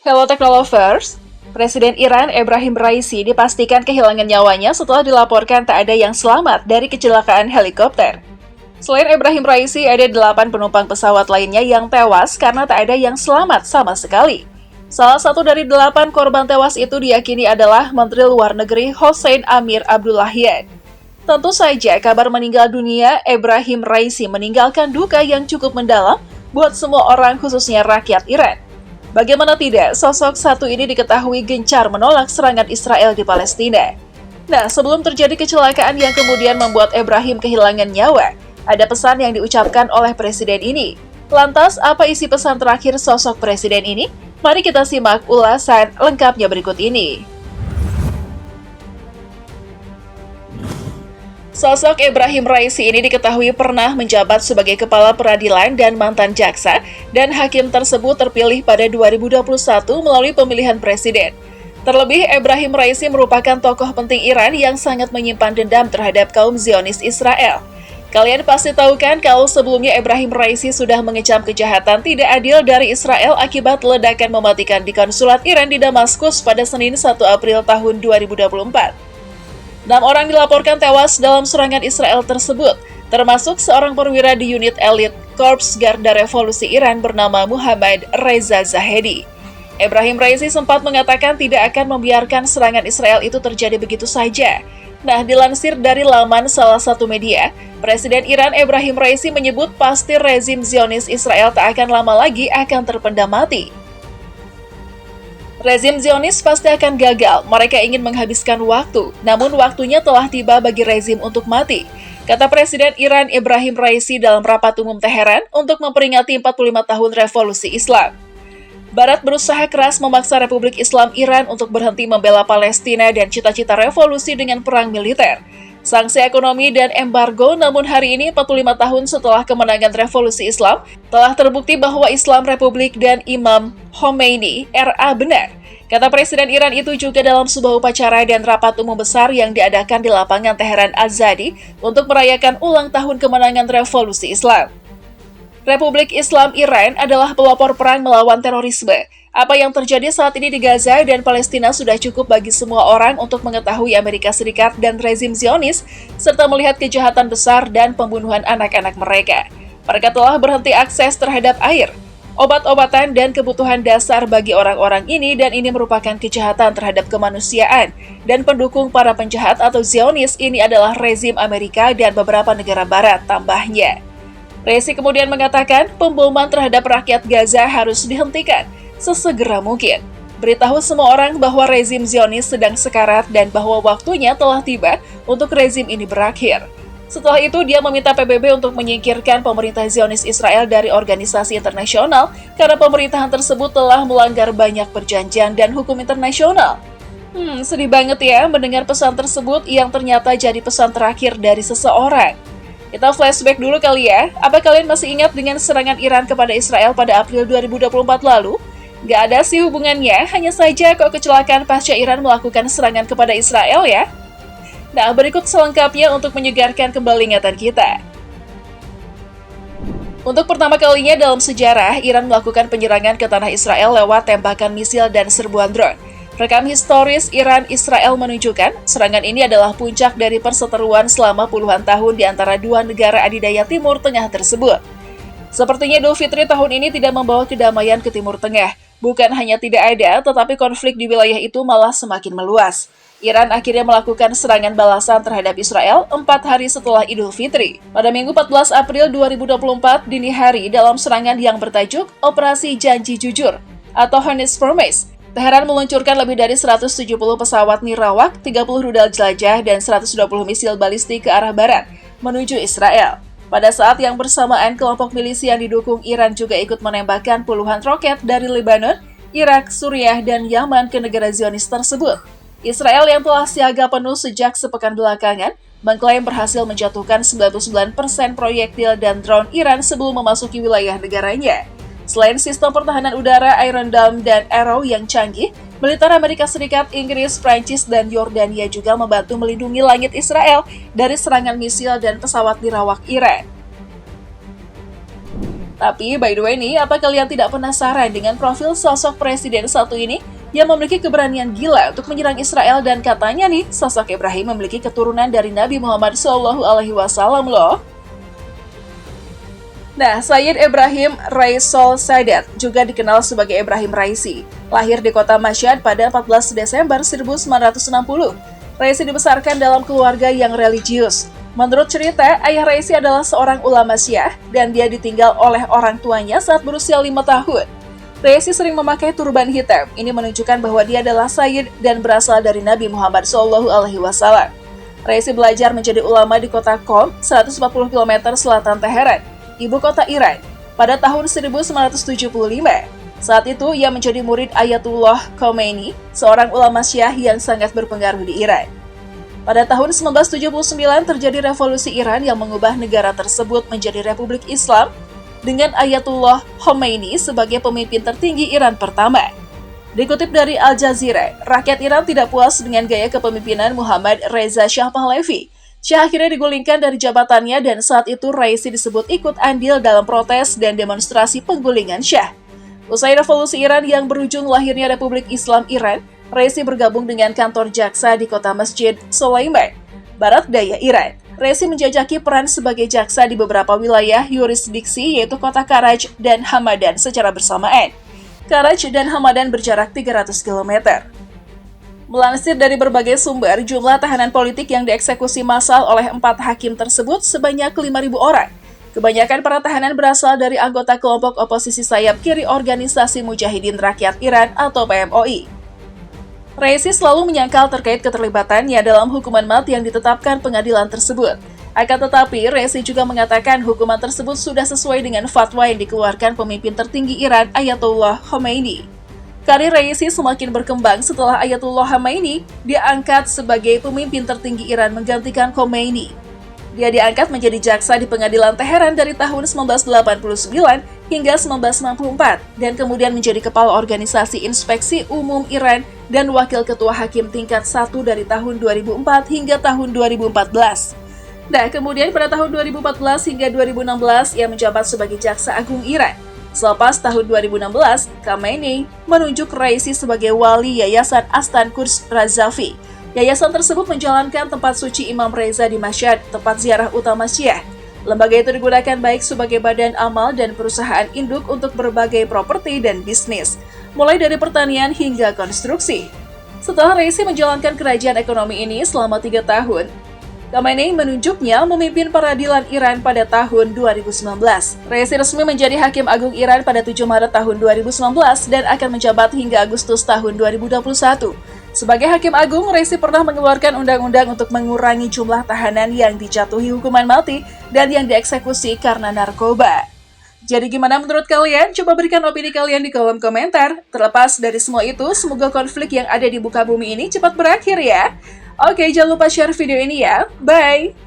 Hello Technolovers, Presiden Iran Ebrahim Raisi dipastikan kehilangan nyawanya setelah dilaporkan tak ada yang selamat dari kecelakaan helikopter. Selain Ebrahim Raisi, ada 8 penumpang pesawat lainnya yang tewas karena tak ada yang selamat sama sekali. Salah satu dari 8 korban tewas itu diyakini adalah Menteri Luar Negeri Hossein Amir Abdullahian. Tentu saja kabar meninggal dunia Ebrahim Raisi meninggalkan duka yang cukup mendalam buat semua orang khususnya rakyat Iran. Bagaimana tidak, sosok satu ini diketahui gencar menolak serangan Israel di Palestina. Nah, sebelum terjadi kecelakaan yang kemudian membuat Ebrahim kehilangan nyawa, ada pesan yang diucapkan oleh presiden ini. Lantas, apa isi pesan terakhir sosok presiden ini? Mari kita simak ulasan lengkapnya berikut ini. Sosok Ebrahim Raisi ini diketahui pernah menjabat sebagai kepala peradilan dan mantan jaksa, dan hakim tersebut terpilih pada 2021 melalui pemilihan presiden. Terlebih, Ebrahim Raisi merupakan tokoh penting Iran yang sangat menyimpan dendam terhadap kaum Zionis Israel. Kalian pasti tahu kan kalau sebelumnya Ebrahim Raisi sudah mengecam kejahatan tidak adil dari Israel akibat ledakan mematikan di konsulat Iran di Damaskus pada Senin 1 April tahun 2024. 6 orang dilaporkan tewas dalam serangan Israel tersebut, termasuk seorang perwira di unit elit Korps Garda Revolusi Iran bernama Muhammad Reza Zahedi. Ebrahim Raisi sempat mengatakan tidak akan membiarkan serangan Israel itu terjadi begitu saja. Nah, dilansir dari laman salah satu media, Presiden Iran Ebrahim Raisi menyebut pasti rezim Zionis Israel tak akan lama lagi akan terpendam mati. Rezim Zionis pasti akan gagal, mereka ingin menghabiskan waktu, namun waktunya telah tiba bagi rezim untuk mati, kata Presiden Iran Ebrahim Raisi dalam rapat umum Teheran untuk memperingati 45 tahun revolusi Islam. Barat berusaha keras memaksa Republik Islam Iran untuk berhenti membela Palestina dan cita-cita revolusi dengan perang militer, sanksi ekonomi dan embargo, namun hari ini 45 tahun setelah kemenangan revolusi Islam, telah terbukti bahwa Islam Republik dan Imam Khomeini RA benar. Kata Presiden Iran itu juga dalam sebuah upacara dan rapat umum besar yang diadakan di lapangan Teheran Azadi untuk merayakan ulang tahun kemenangan revolusi Islam. Republik Islam Iran adalah pelopor perang melawan terorisme. Apa yang terjadi saat ini di Gaza dan Palestina sudah cukup bagi semua orang untuk mengetahui Amerika Serikat dan rezim Zionis, serta melihat kejahatan besar dan pembunuhan anak-anak mereka. Mereka telah berhenti akses terhadap air, obat-obatan, dan kebutuhan dasar bagi orang-orang ini, dan ini merupakan kejahatan terhadap kemanusiaan. Dan pendukung para penjahat atau Zionis ini adalah rezim Amerika dan beberapa negara barat, tambahnya. Raisi kemudian mengatakan pemboman terhadap rakyat Gaza harus dihentikan sesegera mungkin. Beritahu semua orang bahwa rezim Zionis sedang sekarat dan bahwa waktunya telah tiba untuk rezim ini berakhir. Setelah itu, dia meminta PBB untuk menyingkirkan pemerintah Zionis Israel dari organisasi internasional karena pemerintahan tersebut telah melanggar banyak perjanjian dan hukum internasional. Sedih banget ya mendengar pesan tersebut yang ternyata jadi pesan terakhir dari seseorang. Kita flashback dulu kali ya, apa kalian masih ingat dengan serangan Iran kepada Israel pada April 2024 lalu? Gak ada sih hubungannya, hanya saja kok kecelakaan pasca Iran melakukan serangan kepada Israel ya? Nah, berikut selengkapnya untuk menyegarkan kembali ingatan kita. Untuk pertama kalinya dalam sejarah, Iran melakukan penyerangan ke tanah Israel lewat tembakan misil dan serbuan drone. Rekam historis Iran-Israel menunjukkan serangan ini adalah puncak dari perseteruan selama puluhan tahun di antara dua negara adidaya Timur Tengah tersebut. Sepertinya Idul Fitri tahun ini tidak membawa kedamaian ke Timur Tengah. Bukan hanya tidak ada, tetapi konflik di wilayah itu malah semakin meluas. Iran akhirnya melakukan serangan balasan terhadap Israel 4 hari setelah Idul Fitri. Pada Minggu 14 April 2024 dini hari dalam serangan yang bertajuk Operasi Janji Jujur atau Honest Promise, Teheran meluncurkan lebih dari 170 pesawat nirawak, 30 rudal jelajah, dan 120 misil balistik ke arah barat, menuju Israel. Pada saat yang bersamaan, kelompok milisi yang didukung Iran juga ikut menembakkan puluhan roket dari Lebanon, Irak, Suriah, dan Yaman ke negara Zionis tersebut. Israel yang telah siaga penuh sejak sepekan belakangan, mengklaim berhasil menjatuhkan 99% proyektil dan drone Iran sebelum memasuki wilayah negaranya. Selain sistem pertahanan udara Iron Dome dan Arrow yang canggih, militer Amerika Serikat, Inggris, Prancis, dan Yordania juga membantu melindungi langit Israel dari serangan misil dan pesawat nirawak Iran. Tapi by the way nih, apa kalian tidak penasaran dengan profil sosok presiden satu ini yang memiliki keberanian gila untuk menyerang Israel dan katanya nih, sosok Ibrahim memiliki keturunan dari Nabi Muhammad SAW loh. Nah, Sayyid Ibrahim Raisol Sadat juga dikenal sebagai Ibrahim Raisi. Lahir di kota Mashhad pada 14 Desember 1960. Raisi dibesarkan dalam keluarga yang religius. Menurut cerita, ayah Raisi adalah seorang ulama Syiah dan dia ditinggal oleh orang tuanya saat berusia 5 tahun. Raisi sering memakai turban hitam. Ini menunjukkan bahwa dia adalah Sayyid dan berasal dari Nabi Muhammad SAW. Raisi belajar menjadi ulama di kota Qom, 140 km selatan Teheran, ibu kota Iran, pada tahun 1975. Saat itu, ia menjadi murid Ayatullah Khomeini, seorang ulama Syiah yang sangat berpengaruh di Iran. Pada tahun 1979 terjadi revolusi Iran yang mengubah negara tersebut menjadi Republik Islam dengan Ayatullah Khomeini sebagai pemimpin tertinggi Iran pertama. Dikutip dari Al Jazeera, rakyat Iran tidak puas dengan gaya kepemimpinan Muhammad Reza Shah Pahlavi. Shah akhirnya digulingkan dari jabatannya dan saat itu Raisi disebut ikut andil dalam protes dan demonstrasi penggulingan Shah. Usai revolusi Iran yang berujung lahirnya Republik Islam Iran, Raisi bergabung dengan kantor jaksa di kota Masjid Sulaiman, barat daya Iran. Raisi menjajaki peran sebagai jaksa di beberapa wilayah yurisdiksi yaitu kota Karaj dan Hamadan secara bersamaan. Karaj dan Hamadan berjarak 300 km. Melansir dari berbagai sumber, jumlah tahanan politik yang dieksekusi massal oleh 4 hakim tersebut sebanyak 5.000 orang. Kebanyakan para tahanan berasal dari anggota kelompok oposisi sayap kiri Organisasi Mujahidin Rakyat Iran atau PMOI. Raisi selalu menyangkal terkait keterlibatannya dalam hukuman mati yang ditetapkan pengadilan tersebut. Akan tetapi, Raisi juga mengatakan hukuman tersebut sudah sesuai dengan fatwa yang dikeluarkan pemimpin tertinggi Iran, Ayatullah Khomeini. Karir Raisi semakin berkembang setelah Ayatullah Khomeini diangkat sebagai pemimpin tertinggi Iran menggantikan Khomeini. Dia diangkat menjadi jaksa di pengadilan Teheran dari tahun 1989 hingga 1994 dan kemudian menjadi kepala organisasi inspeksi umum Iran dan wakil ketua hakim tingkat 1 dari tahun 2004 hingga tahun 2014. Nah, kemudian pada tahun 2014 hingga 2016 ia menjabat sebagai jaksa agung Iran. Selepas tahun 2016, Khamenei menunjuk Raisi sebagai wali Yayasan Astan Quds Razavi. Yayasan tersebut menjalankan tempat suci Imam Reza di Mashhad, tempat ziarah utama Syiah. Lembaga itu digunakan baik sebagai badan amal dan perusahaan induk untuk berbagai properti dan bisnis, mulai dari pertanian hingga konstruksi. Setelah Raisi menjalankan kerajaan ekonomi ini selama 3 tahun, Khamenei menunjuknya memimpin peradilan Iran pada tahun 2019. Raisi resmi menjadi Hakim Agung Iran pada 7 Maret tahun 2019 dan akan menjabat hingga Agustus tahun 2021. Sebagai Hakim Agung, Raisi pernah mengeluarkan undang-undang untuk mengurangi jumlah tahanan yang dijatuhi hukuman mati dan yang dieksekusi karena narkoba. Jadi gimana menurut kalian? Coba berikan opini kalian di kolom komentar. Terlepas dari semua itu, semoga konflik yang ada di muka bumi ini cepat berakhir ya. Oke, jangan lupa share video ini ya. Bye!